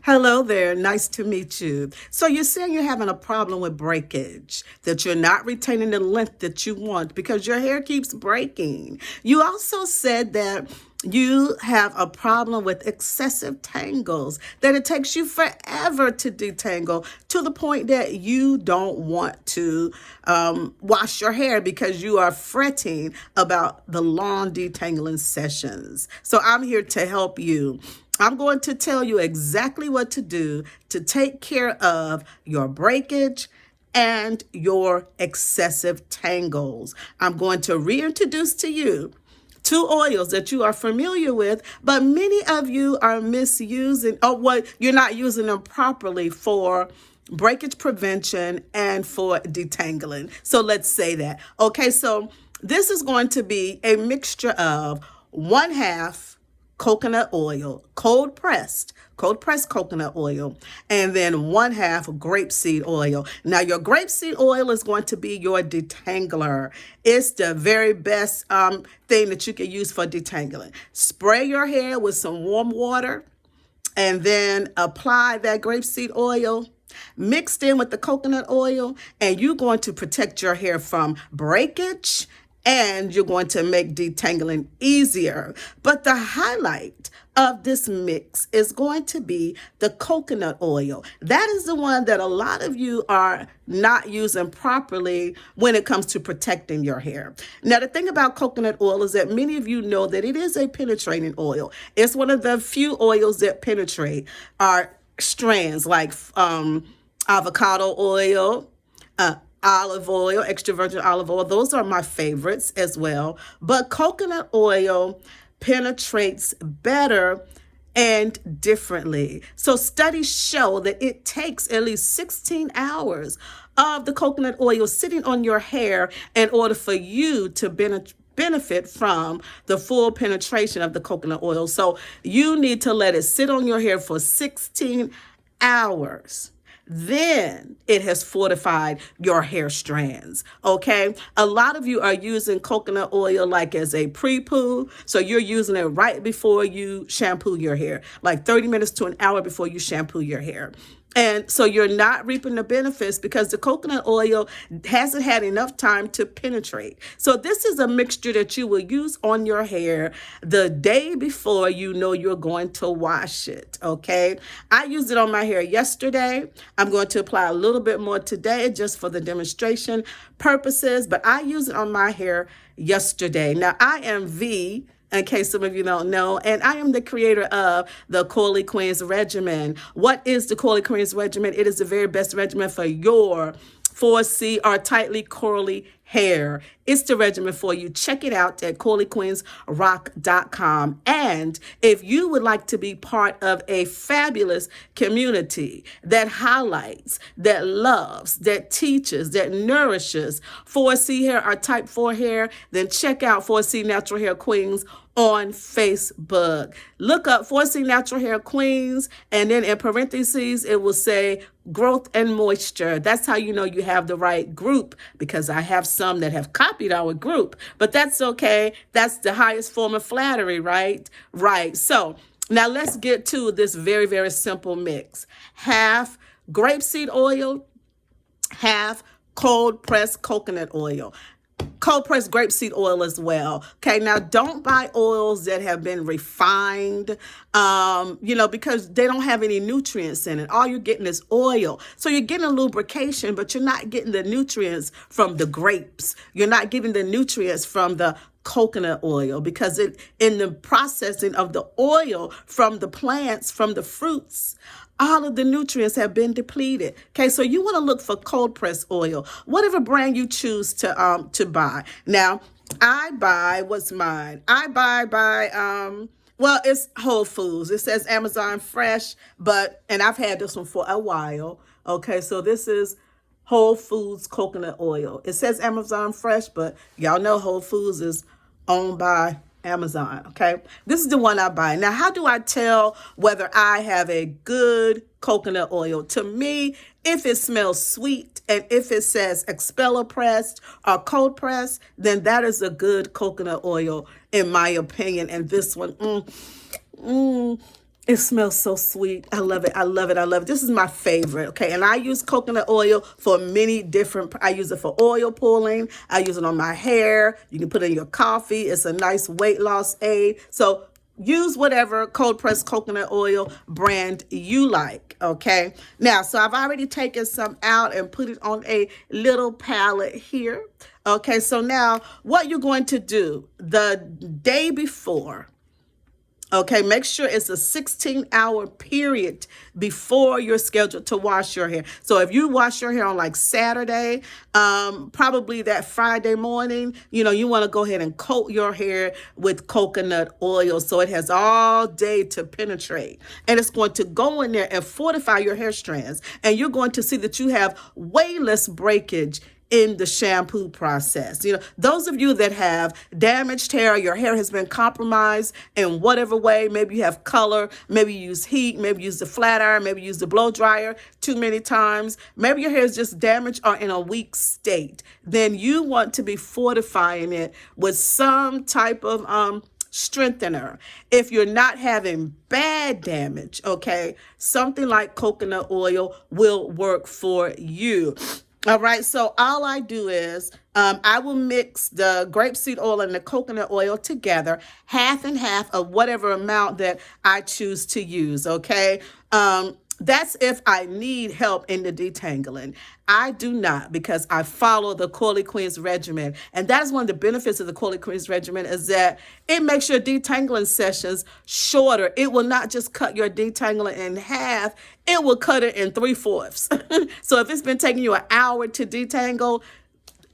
Hello there. Nice to meet you. So you're saying you're having a problem with breakage, that you're not retaining the length that you want because your hair keeps breaking. You also said that you have a problem with excessive tangles, that it takes you forever to detangle to the point that you don't want to wash your hair because you are fretting about the long detangling sessions. So I'm here to help you. I'm going to tell you exactly what to do to take care of your breakage and your excessive tangles. I'm going to reintroduce to you two oils that you are familiar with, but many of you are misusing, or what you're not using them properly for breakage prevention and for detangling. So let's say that. Okay, so this is going to be a mixture of 1/2 coconut oil, cold pressed coconut oil, and then 1/2 grapeseed oil. Now, your grapeseed oil is going to be your detangler. It's the very best thing that you can use for detangling. Spray your hair with some warm water and then apply that grapeseed oil mixed in with the coconut oil, and you're going to protect your hair from breakage and you're going to make detangling easier. But the highlight of this mix is going to be the coconut oil. That is the one that a lot of you are not using properly when it comes to protecting your hair. Now, the thing about coconut oil is that many of you know that it is a penetrating oil. It's one of the few oils that penetrate our strands, like avocado oil, olive oil, extra virgin olive oil. Those are my favorites as well. But coconut oil penetrates better and differently. So studies show that it takes at least 16 hours of the coconut oil sitting on your hair in order for you to benefit from the full penetration of the coconut oil. So you need to let it sit on your hair for 16 hours. Then it has fortified your hair strands. Okay. A lot of you are using coconut oil like as a pre-poo. So you're using it right before you shampoo your hair, like 30 minutes to an hour before you shampoo your hair. And so you're not reaping the benefits because the coconut oil hasn't had enough time to penetrate. So this is a mixture that you will use on your hair the day before you know you're going to wash it, okay? I used it on my hair yesterday. I'm going to apply a little bit more today just for the demonstration purposes, but I used it on my hair yesterday. Now, I am V, in case some of you don't know, and I am the creator of the Coily Queens regimen. What is the Coily Queens regimen? It is the very best regimen for your 4C or tightly curly hair. It's the regimen for you. Check it out at CoilyQueensRock.com. And if you would like to be part of a fabulous community that highlights, that loves, that teaches, that nourishes 4C hair or type 4 hair, then check out 4C Natural Hair Queens on Facebook. Look up 4C Natural Hair Queens, and then in parentheses, it will say growth and moisture. That's how you know you have the right group, because I have some that have copied our group, but that's okay. That's the highest form of flattery, right? Right. So now let's get to this very, very simple mix. 1/2 grapeseed oil, 1/2 cold pressed coconut oil. Cold pressed grapeseed oil as well. Okay, now don't buy oils that have been refined, because they don't have any nutrients in it. All you're getting is oil. So you're getting a lubrication, but you're not getting the nutrients from the grapes. You're not getting the nutrients from the coconut oil, because in the processing of the oil from the plants, from the fruits, all of the nutrients have been depleted. Okay, so you want to look for cold pressed oil, whatever brand you choose to buy. Now, I buy what's mine. I buy by it's Whole Foods. It says Amazon Fresh, and I've had this one for a while. Okay, so this is Whole Foods coconut oil. It says Amazon Fresh, but y'all know Whole Foods is owned by Amazon, okay? This is the one I buy. Now, how do I tell whether I have a good coconut oil? To me, if it smells sweet and if it says expeller pressed or cold pressed, then that is a good coconut oil in my opinion. And this one, It smells so sweet. I love it. I love it. I love it. This is my favorite. Okay. And I use coconut oil for many different, I use it for oil pulling. I use it on my hair. You can put it in your coffee. It's a nice weight loss aid. So use whatever cold pressed coconut oil brand you like. Okay. Now, so I've already taken some out and put it on a little palette here. Okay. So now what you're going to do the day before, okay, make sure it's a 16-hour period before you're scheduled to wash your hair. So if you wash your hair on like Saturday, probably that Friday morning, you want to go ahead and coat your hair with coconut oil so it has all day to penetrate. And it's going to go in there and fortify your hair strands. And you're going to see that you have way less breakage in the shampoo process. Those of you that have damaged hair, your hair has been compromised in whatever way, maybe you have color, maybe you use heat, maybe you use the flat iron, maybe you use the blow dryer too many times, maybe your hair is just damaged or in a weak state, then you want to be fortifying it with some type of strengthener. If you're not having bad damage, okay, something like coconut oil will work for you. All right, so all I do is I will mix the grapeseed oil and the coconut oil together, half and half of whatever amount that I choose to use, okay? That's if I need help in the detangling. I do not, because I follow the Coily Queens regimen. And that is one of the benefits of the Coily Queens regimen, is that it makes your detangling sessions shorter. It will not just cut your detangling in half, it will cut it in 3/4. So if it's been taking you an hour to detangle,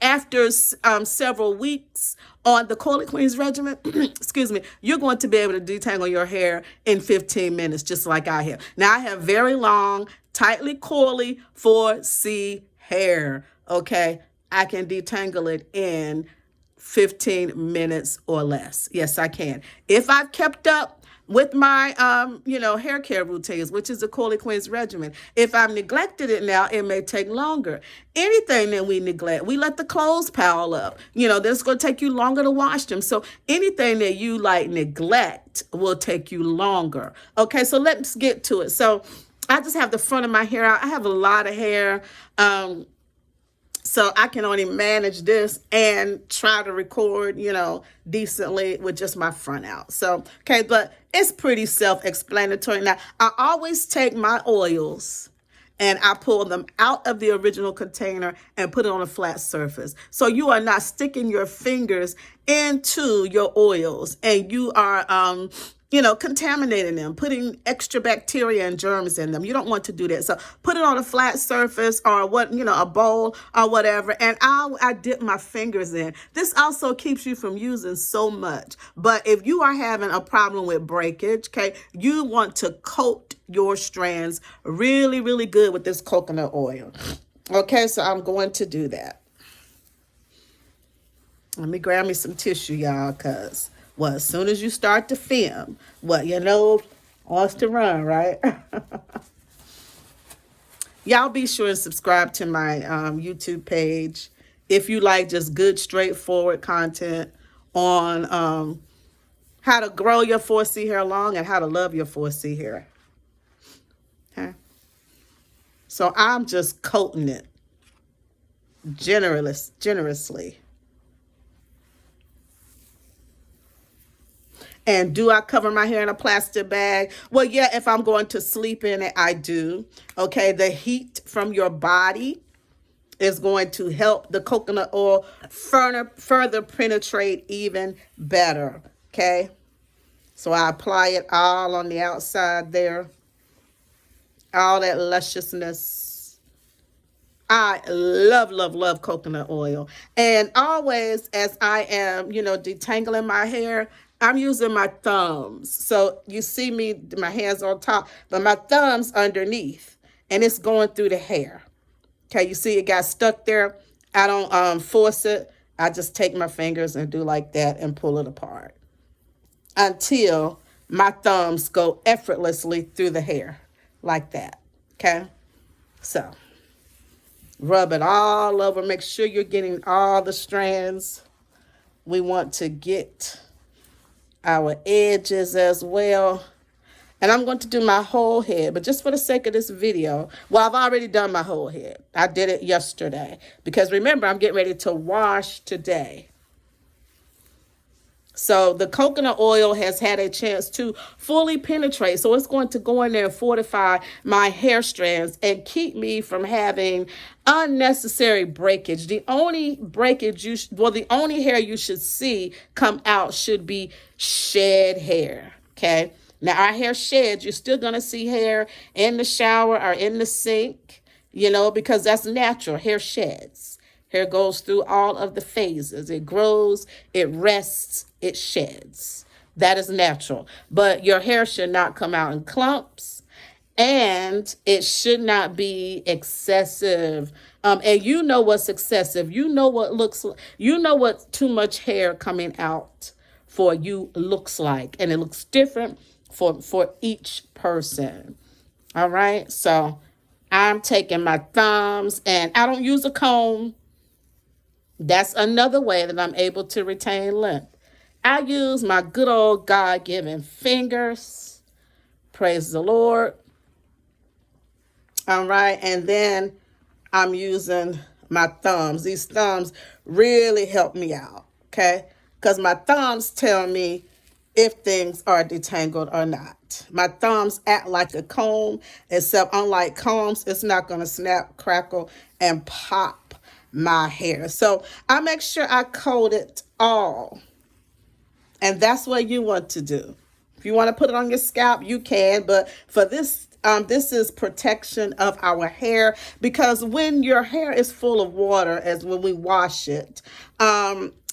after several weeks on the Coily Queens regimen, excuse me, you're going to be able to detangle your hair in 15 minutes, just like I have. Now, I have very long, tightly coily 4C hair, okay? I can detangle it in 15 minutes or less. Yes, I can. If I've kept up with my, hair care routines, which is the Coily Queens regimen. If I've neglected it now, it may take longer. Anything that we neglect, we let the clothes pile up. That's going to take you longer to wash them. So anything that you neglect will take you longer. Okay, so let's get to it. So I just have the front of my hair out. I have a lot of hair. So I can only manage this and try to record, decently with just my front out. So, okay, but it's pretty self-explanatory. Now, I always take my oils and I pull them out of the original container and put it on a flat surface. So you are not sticking your fingers into your oils, and you are, contaminating them, putting extra bacteria and germs in them. You don't want to do that. So put it on a flat surface or a bowl or whatever. And I dip my fingers in. This also keeps you from using so much. But if you are having a problem with breakage, okay, you want to coat your strands really, really good with this coconut oil. Okay, so I'm going to do that. Let me grab me some tissue, y'all, because as soon as you start to film, wants to run, right? Y'all be sure and subscribe to my YouTube page if you like just good, straightforward content on how to grow your 4C hair long and how to love your 4C hair. Okay. So I'm just coating it generously. And do I cover my hair in a plastic bag? Well, yeah, if I'm going to sleep in it, I do. Okay, the heat from your body is going to help the coconut oil further penetrate even better. Okay, so I apply it all on the outside there. All that lusciousness. I love, love, love coconut oil. And always, as I am, detangling my hair, I'm using my thumbs. So you see me, my hands on top, but my thumbs underneath, and it's going through the hair. Okay, you see it got stuck there. I don't force it. I just take my fingers and do like that and pull it apart until my thumbs go effortlessly through the hair like that. Okay, so rub it all over. Make sure you're getting all the strands. We want to get our edges as well. And I'm going to do my whole head, but just for the sake of this video, well, I've already done my whole head. I did it yesterday because remember, I'm getting ready to wash today. So the coconut oil has had a chance to fully penetrate. So it's going to go in there and fortify my hair strands and keep me from having unnecessary breakage. The only breakage the only hair you should see come out should be shed hair. Okay. Now our hair sheds. You're still going to see hair in the shower or in the sink, because that's natural. Hair sheds. Hair goes through all of the phases. It grows, it rests, it sheds. That is natural. But your hair should not come out in clumps, and it should not be excessive. And you know what's excessive. You know what too much hair coming out for you looks like. And it looks different for each person. All right. So I'm taking my thumbs, and I don't use a comb. That's another way that I'm able to retain length. I use my good old God-given fingers. Praise the Lord. All right. And then I'm using my thumbs. These thumbs really help me out. Okay. Because my thumbs tell me if things are detangled or not. My thumbs act like a comb, except unlike combs, it's not going to snap, crackle, and pop my hair. So I make sure I coat it all. And that's what you want to do. If you want to put it on your scalp, you can. But for this is protection of our hair, because when your hair is full of water, as when we wash it,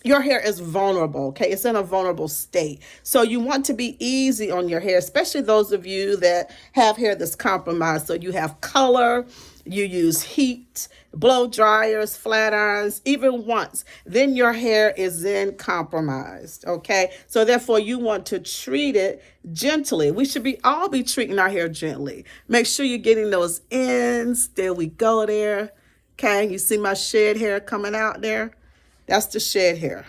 your hair is vulnerable, okay? It's in a vulnerable state. So you want to be easy on your hair, especially those of you that have hair that's compromised. So you have color, you use heat, blow dryers, flat irons, even once, then your hair is then compromised, okay? So therefore, you want to treat it gently. We should all be treating our hair gently. Make sure you're getting those ends. There we go there, okay? You see my shed hair coming out there? That's the shed hair.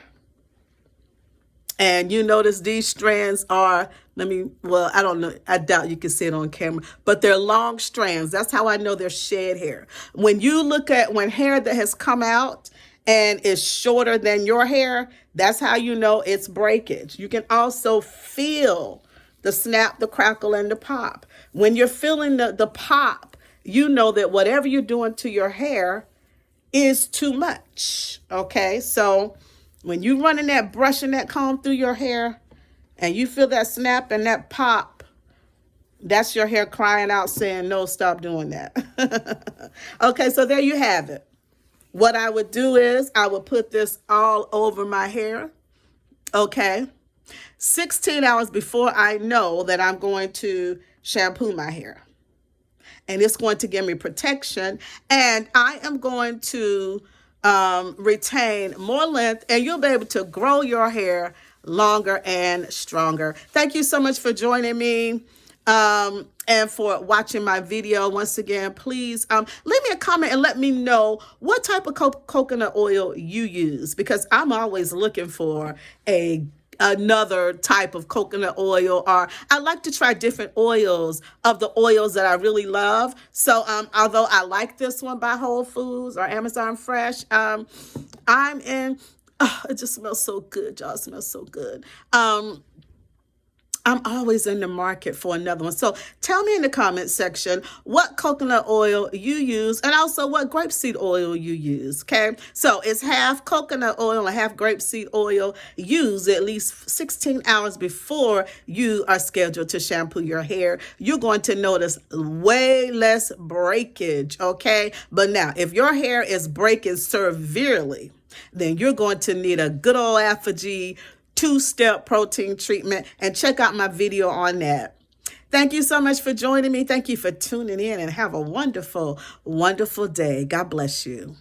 And you notice these strands are, I don't know, I doubt you can see it on camera, but they're long strands. That's how I know they're shed hair. When you look at hair that has come out and is shorter than your hair, that's how you know it's breakage. You can also feel the snap, the crackle, and the pop. When you're feeling the pop, you know that whatever you're doing to your hair is too much, okay? So when you running that brush and that comb through your hair and you feel that snap and that pop, that's your hair crying out saying, no, stop doing that. Okay, so there you have it. What I would do is I would put this all over my hair, okay? 16 hours before I know that I'm going to shampoo my hair. And it's going to give me protection. And I am going to retain more length, and you'll be able to grow your hair longer and stronger. Thank you so much for joining me and for watching my video. Once again, please leave me a comment and let me know what type of coconut oil you use, because I'm always looking for another type of coconut oil, or I like to try different oils of the oils that I really love. So although I like this one by Whole Foods or Amazon Fresh, it just smells so good, y'all. It smells so good. I'm always in the market for another one. So tell me in the comment section what coconut oil you use, and also what grapeseed oil you use, okay? So it's half coconut oil and half grapeseed oil. Use at least 16 hours before you are scheduled to shampoo your hair. You're going to notice way less breakage, okay? But now, if your hair is breaking severely, then you're going to need a good old Alpha-G 2-step protein treatment, and check out my video on that. Thank you so much for joining me. Thank you for tuning in, and have a wonderful, wonderful day. God bless you.